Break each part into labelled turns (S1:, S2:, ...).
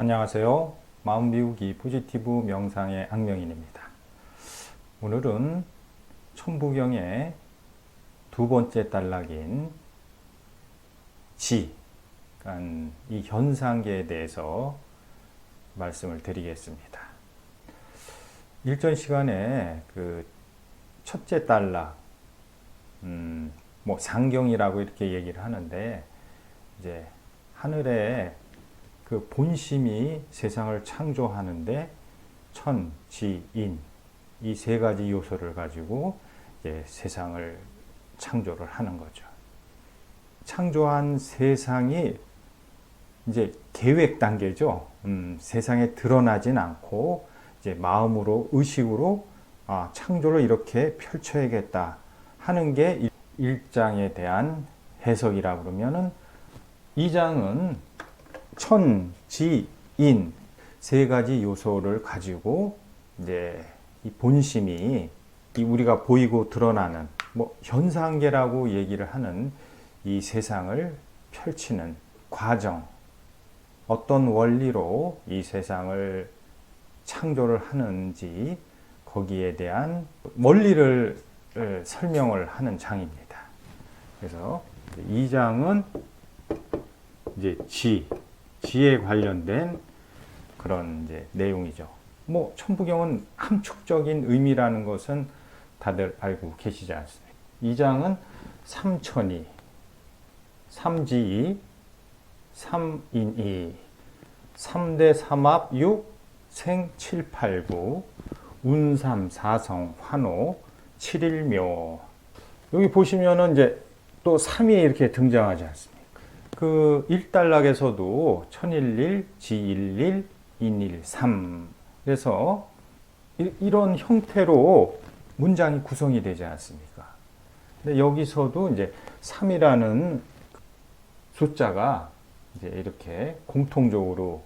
S1: 안녕하세요. 마음 비우기 포지티브 명상의 악명인입니다. 오늘은 천부경의 두 번째 단락인 지, 그러니까 이 현상계에 대해서 말씀을 드리겠습니다. 일전 시간에 그 첫째 단락, 상경이라고 이렇게 얘기를 하는데, 이제 하늘에 그 본심이 세상을 창조하는데 천, 지, 인, 이 세 가지 요소를 가지고 이제 세상을 창조를 하는 거죠. 창조한 세상이 이제 계획 단계죠. 세상에 드러나진 않고 이제 마음으로, 의식으로 창조를 이렇게 펼쳐야겠다 하는 게 1장에 대한 해석이라 그러면은 2장은 천, 지, 인 세 가지 요소를 가지고 이제 이 본심이 이 우리가 보이고 드러나는 현상계라고 얘기를 하는 이 세상을 펼치는 과정, 어떤 원리로 이 세상을 창조를 하는지 거기에 대한 원리를 설명을 하는 장입니다. 그래서 2장은 이제 지에 관련된 그런 이제 내용이죠. 천부경은 함축적인 의미라는 것은 다들 알고 계시지 않습니까? 2장은 삼천이, 삼지이, 삼인이, 3대 삼합 6, 생 7, 8, 9, 운삼, 사성, 환호, 7일묘. 여기 보시면은 이제 또 3이 이렇게 등장하지 않습니까? 그 1단락에서도 천일일, 지일일, 인일, 삼. 그래서 이런 형태로 문장이 구성이 되지 않습니까? 근데 여기서도 이제 3이라는 숫자가 이제 이렇게 공통적으로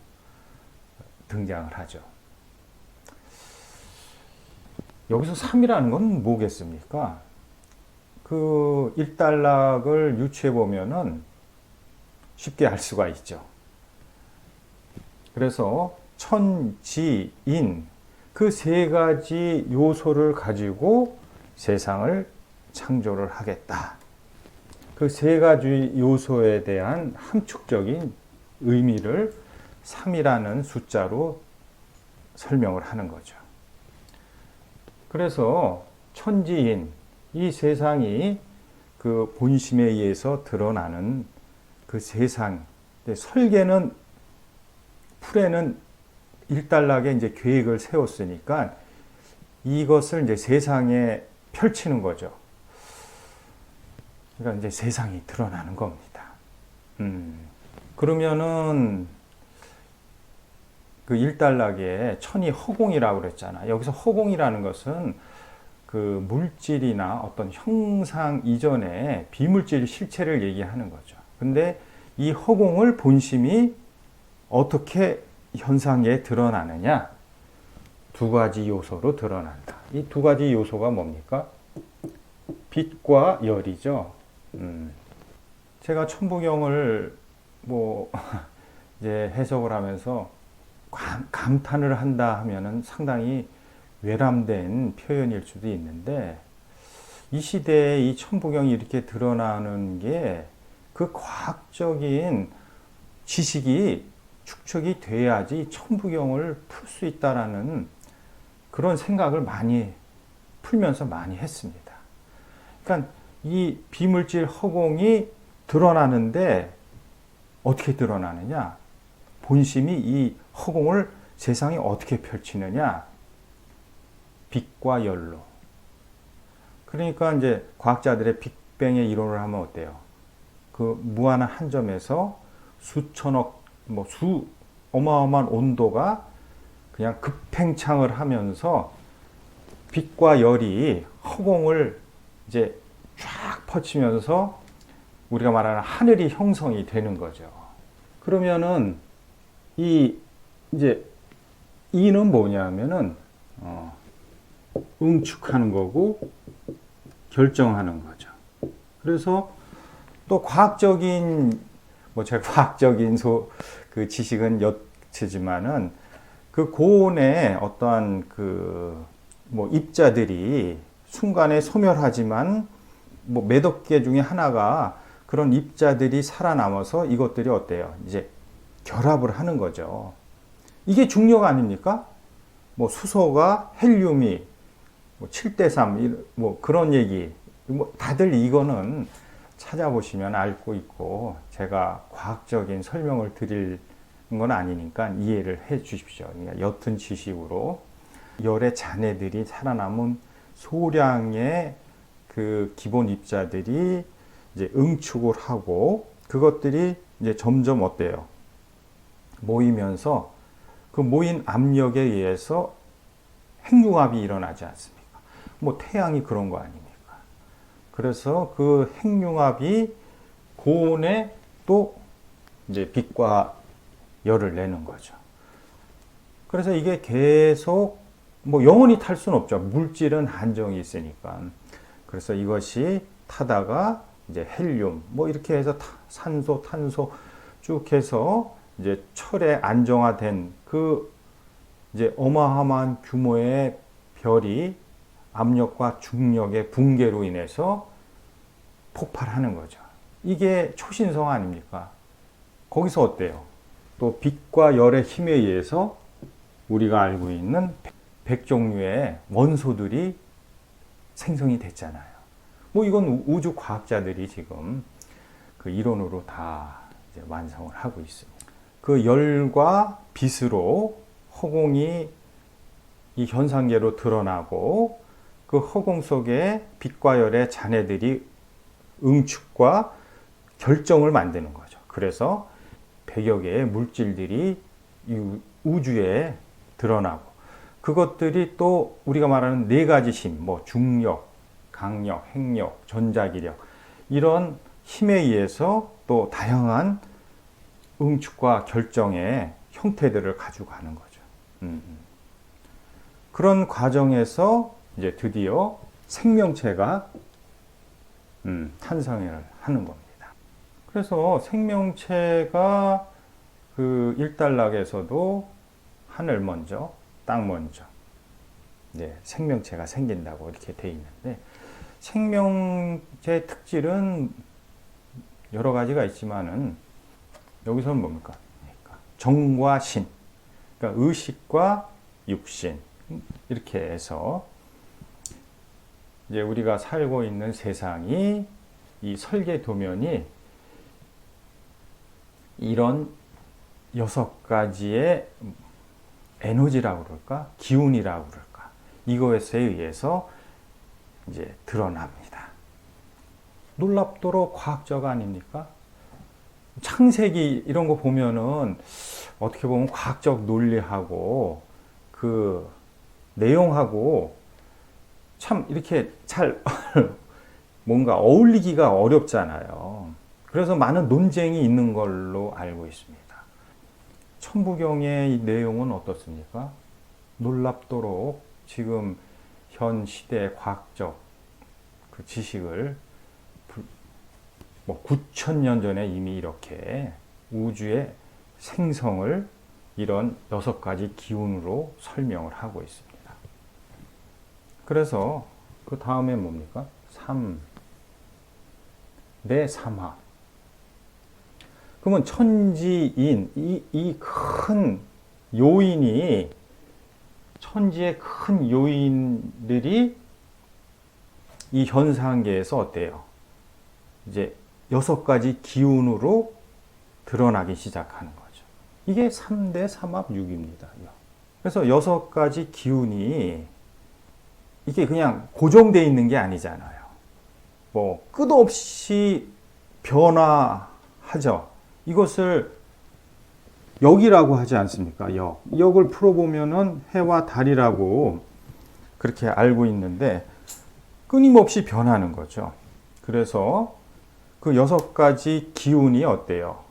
S1: 등장을 하죠. 여기서 3이라는 건 뭐겠습니까? 그 1단락을 유추해 보면은 쉽게 알 수가 있죠. 그래서 천, 지, 인 그 세 가지 요소를 가지고 세상을 창조를 하겠다. 그 세 가지 요소에 대한 함축적인 의미를 3이라는 숫자로 설명을 하는 거죠. 그래서 천지인, 이 세상이 그 본심에 의해서 드러나는 그 세상, 설계는, 풀에는 1단락에 이제 계획을 세웠으니까 이것을 이제 세상에 펼치는 거죠. 그러니까 이제 세상이 드러나는 겁니다. 그러면은 그 1단락에 천이 허공이라고 그랬잖아. 여기서 허공이라는 것은 그 물질이나 어떤 형상 이전에 비물질 실체를 얘기하는 거죠. 근데 이 허공을 본심이 어떻게 현상에 드러나느냐? 두 가지 요소로 드러난다. 이 두 가지 요소가 뭡니까? 빛과 열이죠. 제가 천부경을 이제 해석을 하면서 감탄을 한다 하면은 상당히 외람된 표현일 수도 있는데, 이 시대에 이 천부경이 이렇게 드러나는 게 그 과학적인 지식이 축적이 돼야지 천부경을 풀 수 있다라는 그런 생각을 많이 풀면서 많이 했습니다. 그러니까 이 비물질 허공이 드러나는데 어떻게 드러나느냐? 본심이 이 허공을 세상에 어떻게 펼치느냐? 빛과 열로. 그러니까 이제 과학자들의 빅뱅의 이론을 하면 어때요? 그 무한한 한 점에서 수천억, 어마어마한 온도가 그냥 급팽창을 하면서 빛과 열이 허공을 이제 쫙 퍼치면서 우리가 말하는 하늘이 형성이 되는 거죠. 그러면은 이제 이는 뭐냐면은 응축하는 거고 결정하는 거죠. 그래서 또 과학적인 제가 과학적인 그 지식은 닥치지만은 그 고온의 어떠한 그 뭐 입자들이 순간에 소멸하지만 뭐 몇억 개 중에 하나가 그런 입자들이 살아남아서 이것들이 어때요? 이제 결합을 하는 거죠. 이게 중력 아닙니까? 뭐 수소가 헬륨이 뭐 7대3 뭐 그런 얘기 뭐 다들 이거는 찾아보시면 알고 있고 제가 과학적인 설명을 드릴 건 아니니까 이해를 해 주십시오. 그러니까 옅은 지식으로 열의 잔해들이 살아남은 소량의 그 기본 입자들이 이제 응축을 하고 그것들이 이제 점점 어때요? 모이면서 그 모인 압력에 의해서 핵융합이 일어나지 않습니까? 뭐 태양이 그런 거 아닙니까? 그래서 그 핵융합이 고온에 또 이제 빛과 열을 내는 거죠. 그래서 이게 계속 뭐 영원히 탈 수는 없죠. 물질은 한정이 있으니까. 그래서 이것이 타다가 이제 헬륨 뭐 이렇게 해서 산소, 탄소 쭉 해서 이제 철에 안정화된 그 이제 어마어마한 규모의 별이 압력과 중력의 붕괴로 인해서 폭발하는 거죠. 이게 초신성 아닙니까? 거기서 어때요? 또 빛과 열의 힘에 의해서 우리가 알고 있는 100종류의 원소들이 생성이 됐잖아요. 뭐 이건 우주 과학자들이 지금 그 이론으로 다 이제 완성을 하고 있습니다. 그 열과 빛으로 허공이 이 현상계로 드러나고 그 허공 속에 빛과 열의 잔해들이 응축과 결정을 만드는 거죠. 그래서 100여 개의 물질들이 이 우주에 드러나고 그것들이 또 우리가 말하는 네 가지 힘, 뭐 중력, 강력, 핵력, 전자기력 이런 힘에 의해서 또 다양한 응축과 결정의 형태들을 가지고 가는 거죠. 그런 과정에서 이제 드디어 생명체가 탄생을 하는 겁니다. 그래서 생명체가 그 일단락에서도 하늘 먼저, 땅 먼저, 네, 생명체가 생긴다고 이렇게 돼 있는데 생명체의 특질은 여러 가지가 있지만은 여기서는 뭡니까? 그러니까 정과 신, 그러니까 의식과 육신 이렇게 해서 이제 우리가 살고 있는 세상이 이 설계 도면이 이런 6가지의 에너지라고 그럴까? 기운이라고 그럴까? 이것에 의해서 이제 드러납니다. 놀랍도록 과학적 아닙니까? 창세기 이런 거 보면은 어떻게 보면 과학적 논리하고 그 내용하고 참 이렇게 잘 뭔가 어울리기가 어렵잖아요. 그래서 많은 논쟁이 있는 걸로 알고 있습니다. 천부경의 이 내용은 어떻습니까? 놀랍도록 지금 현 시대의 과학적 그 지식을 뭐 9,000년 전에 이미 이렇게 우주의 생성을 이런 6가지 기운으로 설명을 하고 있습니다. 그래서 그 다음에 뭡니까? 3, 내 삼화. 그러면 천지인, 이 큰 요인이, 천지의 큰 요인들이 이 현상계에서 어때요? 이제 6가지 기운으로 드러나기 시작하는 거죠. 이게 3대 삼합육입니다. 그래서 6가지 기운이 이게 그냥 고정되어 있는 게 아니잖아요. 뭐 끝없이 변화하죠. 이것을 역이라고 하지 않습니까? 역. 역을 풀어보면은 해와 달이라고 그렇게 알고 있는데 끊임없이 변하는 거죠. 그래서 그 6가지 기운이 어때요?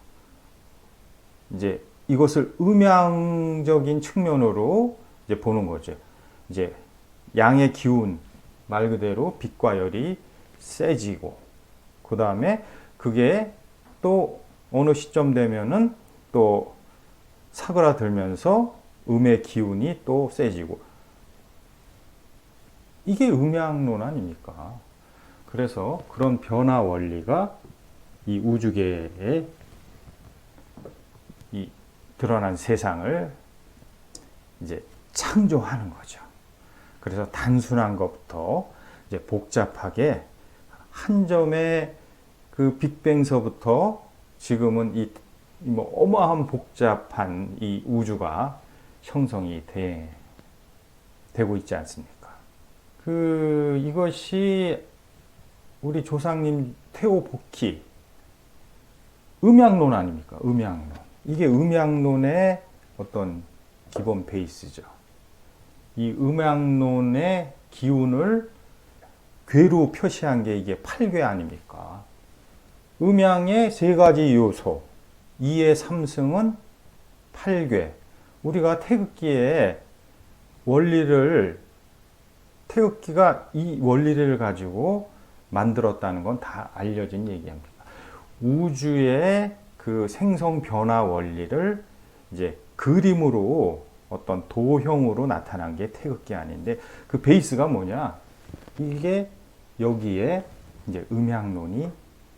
S1: 이제 이것을 음양적인 측면으로 이제 보는 거죠. 이제 양의 기운, 말 그대로 빛과 열이 세지고, 그 다음에 그게 또 어느 시점 되면은 또 사그라들면서 음의 기운이 또 세지고, 이게 음양론 아닙니까? 그래서 그런 변화 원리가 이 우주계에 이 드러난 세상을 이제 창조하는 거죠. 그래서 단순한 것부터 이제 복잡하게 한 점의 그 빅뱅서부터 지금은 이 뭐 어마어마한 복잡한 이 우주가 형성이 되고 있지 않습니까? 이것이 우리 조상님 태오복희 음양론 아닙니까? 음양론. 이게 음양론의 어떤 기본 베이스죠. 이 음양론의 기운을 궤로 표시한 게 이게 8궤 아닙니까? 음양의 세 가지 요소, 2의 3승은 8궤. 우리가 태극기의 태극기가 이 원리를 가지고 만들었다는 건 다 알려진 얘기입니다. 우주의 그 생성 변화 원리를 이제 그림으로 어떤 도형으로 나타난 게 태극기 아닌데, 그 베이스가 뭐냐? 이게 여기에 이제 음양론이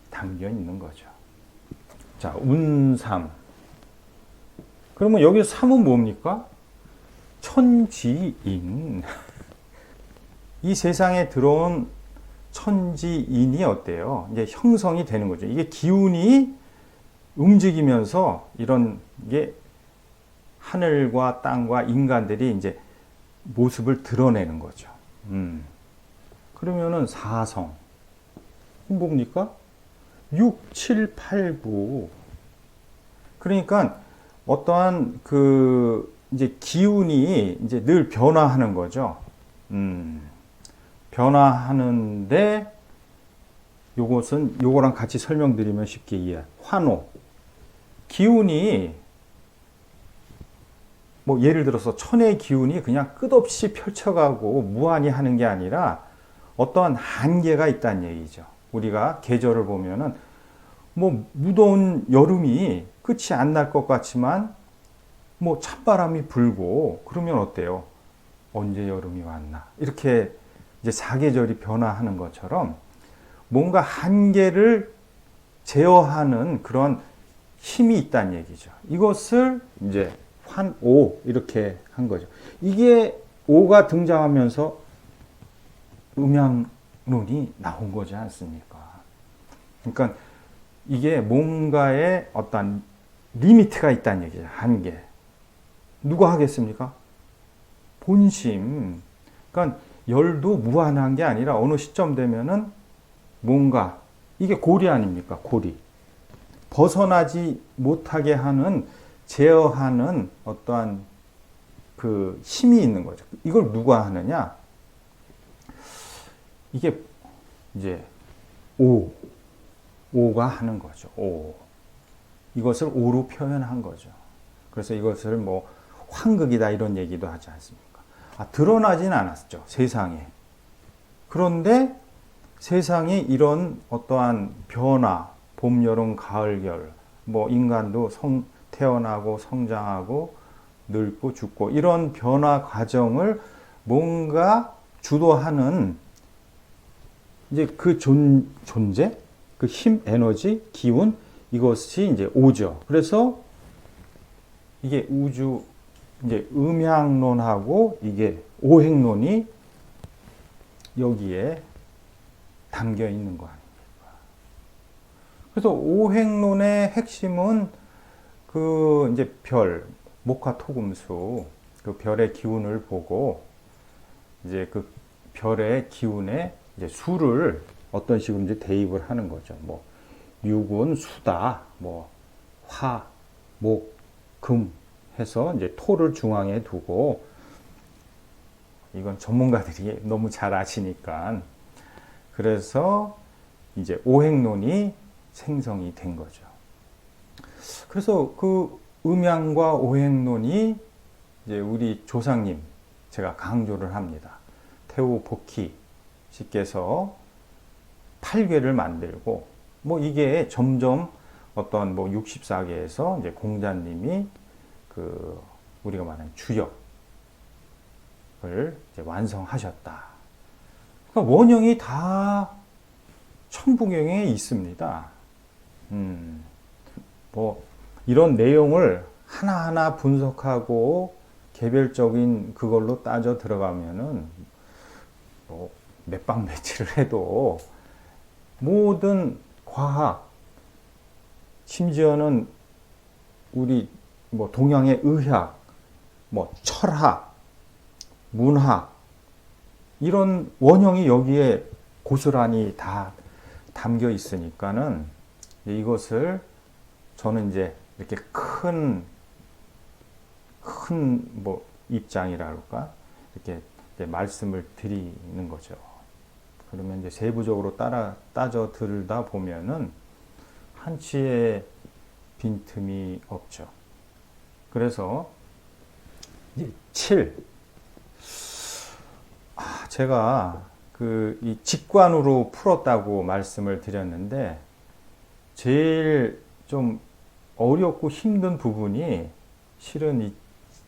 S1: 담겨 있는 거죠. 자, 운삼. 그러면 여기 삼은 뭡니까? 천지인. 이 세상에 들어온 천지인이 어때요? 이제 형성이 되는 거죠. 이게 기운이 움직이면서 이런 게 하늘과 땅과 인간들이 이제 모습을 드러내는 거죠. 그러면은 사성. 뭡니까? 6, 7, 8, 9. 그러니까 어떠한 이제 기운이 이제 늘 변화하는 거죠. 변화하는데 요거랑 같이 설명드리면 쉽게 이해. 환호. 기운이 뭐 예를 들어서 천의 기운이 그냥 끝없이 펼쳐가고 무한히 하는 게 아니라 어떠한 한계가 있다는 얘기죠. 우리가 계절을 보면은 뭐 무더운 여름이 끝이 안 날 것 같지만 뭐 찬바람이 불고 그러면 어때요? 언제 여름이 왔나? 이렇게 이제 사계절이 변화하는 것처럼 뭔가 한계를 제어하는 그런 힘이 있다는 얘기죠. 이것을 이제 환오 이렇게 한 거죠. 이게 오가 등장하면서 음양론이 나온 거지 않습니까? 그러니까 이게 뭔가의 어떤 리미트가 있다는 얘기죠. 한계. 누가 하겠습니까? 본심. 그러니까 열도 무한한 게 아니라 어느 시점 되면은 뭔가 이게 고리 아닙니까? 고리. 벗어나지 못하게 하는 제어하는 어떠한 그 힘이 있는 거죠. 이걸 누가 하느냐? 이게 이제 오가 하는 거죠. 오. 이것을 오로 표현한 거죠. 그래서 이것을 뭐 환극이다 이런 얘기도 하지 않습니까? 드러나진 않았죠. 세상에. 그런데 세상에 이런 어떠한 변화, 봄, 여름, 가을, 겨울, 뭐 인간도 태어나고 성장하고 늙고 죽고 이런 변화 과정을 뭔가 주도하는 이제 그 존재, 그 힘, 에너지, 기운, 이것이 이제 오죠. 그래서 이게 우주, 이제 음양론하고 이게 오행론이 여기에 담겨 있는 거 아닙니까? 그래서 오행론의 핵심은 그 이제 별, 목화토금수, 그 별의 기운을 보고 이제 그 별의 기운에 이제 수를 어떤 식으로 이제 대입을 하는 거죠. 뭐 육은 수다, 뭐 화, 목, 금 해서 이제 토를 중앙에 두고, 이건 전문가들이 너무 잘 아시니까 그래서 이제 오행론이 생성이 된 거죠. 그래서 그 음양과 오행론이 이제 우리 조상님 제가 강조를 합니다. 태오복희 씨께서 8궤를 만들고 뭐 이게 점점 어떤 뭐 64개에서 이제 공자님이 그 우리가 말하는 주역을 이제 완성하셨다. 그러니까 원형이 다 천부경에 있습니다. 뭐 이런 내용을 하나하나 분석하고 개별적인 그걸로 따져 들어가면은 뭐 몇박 며칠을 해도 모든 과학, 심지어는 우리 뭐 동양의 의학, 뭐 철학, 문학 이런 원형이 여기에 고스란히 다 담겨 있으니까는 이것을 저는 이제 이렇게 큰 뭐 입장이라 할까 이렇게 말씀을 드리는 거죠. 그러면 이제 세부적으로 따져 들다 보면은 한치의 빈틈이 없죠. 그래서 이제 7. 제가 이 직관으로 풀었다고 말씀을 드렸는데 제일 좀 어렵고 힘든 부분이 실은 이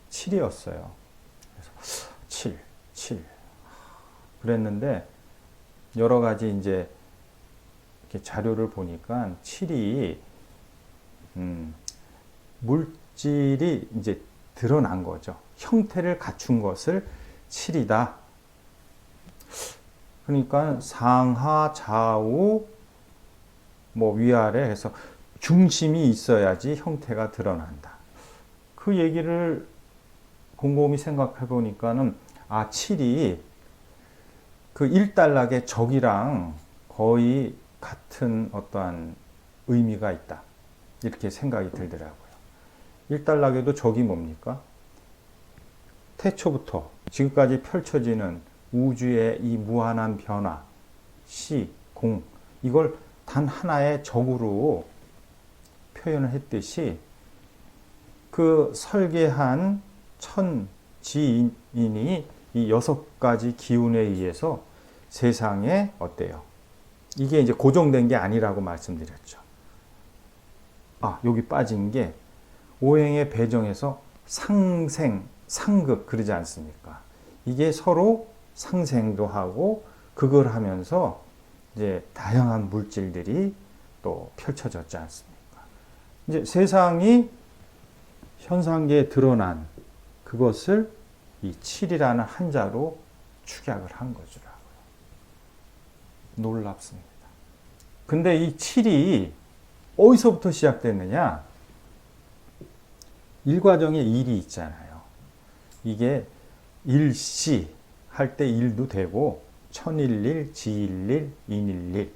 S1: 7이었어요. 그래서 7. 그랬는데 여러 가지 이제 이렇게 자료를 보니까 7이 물질이 이제 드러난 거죠. 형태를 갖춘 것을 7이다. 그러니까 상하, 좌우, 뭐 위아래 해서 중심이 있어야지 형태가 드러난다. 그 얘기를 곰곰이 생각해 보니까는 7이 그 1단락의 적이랑 거의 같은 어떠한 의미가 있다. 이렇게 생각이 들더라고요. 1단락에도 적이 뭡니까? 태초부터 지금까지 펼쳐지는 우주의 이 무한한 변화, 시, 공, 이걸 단 하나의 적으로 표현을 했듯이 그 설계한 천지인이 이 6가지 기운에 의해서 세상에 어때요? 이게 이제 고정된 게 아니라고 말씀드렸죠. 여기 빠진 게 오행의 배정에서 상생, 상극 그러지 않습니까? 이게 서로 상생도 하고 극을 하면서 이제 다양한 물질들이 또 펼쳐졌지 않습니까? 이제 세상이 현상계에 드러난 그것을 이 7이라는 한자로 축약을 한 거더라고요. 놀랍습니다. 근데 이 7이 어디서부터 시작됐느냐? 일과정에 일이 있잖아요. 이게 일시 할 때 일도 되고 천일일, 지일일, 인일일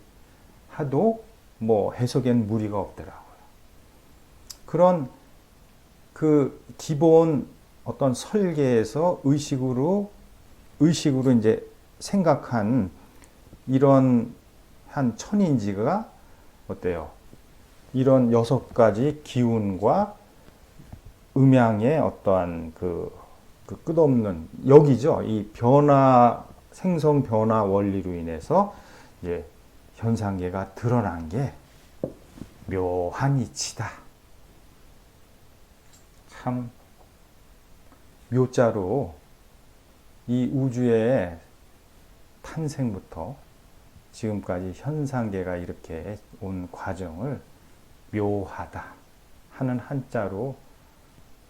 S1: 하도 뭐 해석엔 무리가 없더라고요. 그런 그 기본 어떤 설계에서 의식으로 이제 생각한 이런 한 천인지가 어때요? 이런 6가지 기운과 음양의 어떠한 그 끝없는 여기죠. 이 변화, 생성 변화 원리로 인해서 이제 현상계가 드러난 게 묘한 이치다. 참 묘자로 이 우주의 탄생부터 지금까지 현상계가 이렇게 온 과정을 묘하다 하는 한자로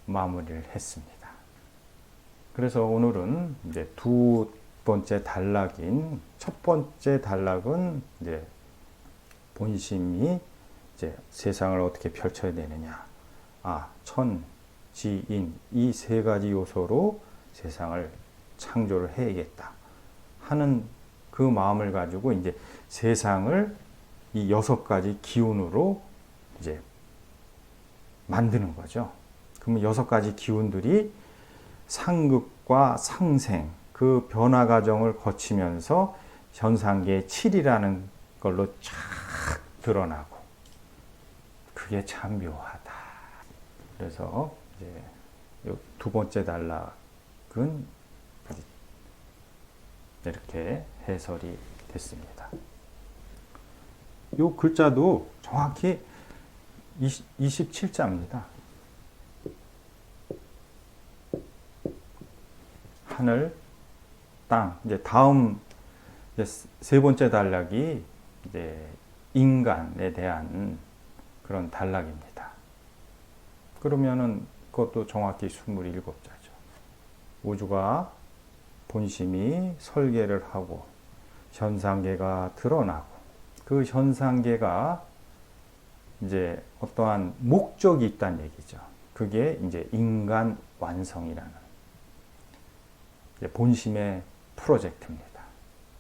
S1: 마무리를 했습니다. 그래서 오늘은 이제 두 번째 단락인 첫 번째 단락은 이제 본심이 이제 세상을 어떻게 펼쳐야 되느냐. 천, 지, 인 이 3가지 요소로 세상을 창조를 해야겠다 하는 그 마음을 가지고 이제 세상을 이 6가지 기운으로 이제 만드는 거죠. 그러면 6가지 기운들이 상극과 상생 그 변화 과정을 거치면서 현상계 7이라는 걸로 쫙 드러나고 그게 참 묘하다. 그래서 이제 두 번째 단락은 이렇게 해설이 됐습니다. 이 글자도 정확히 27자입니다. 하늘, 땅. 이제 다음 이제 세 번째 단락이 이제 인간에 대한 그런 단락입니다. 그러면은 그것도 정확히 27자죠. 우주가 본심이 설계를 하고 현상계가 드러나고 그 현상계가 이제 어떠한 목적이 있다는 얘기죠. 그게 이제 인간 완성이라는 이제 본심의 프로젝트입니다.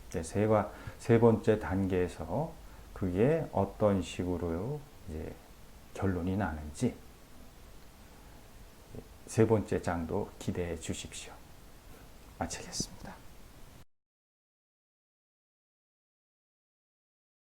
S1: 이제 세 번째 단계에서 그게 어떤 식으로 이제 결론이 나는지 세 번째 장도 기대해 주십시오. 마치겠습니다.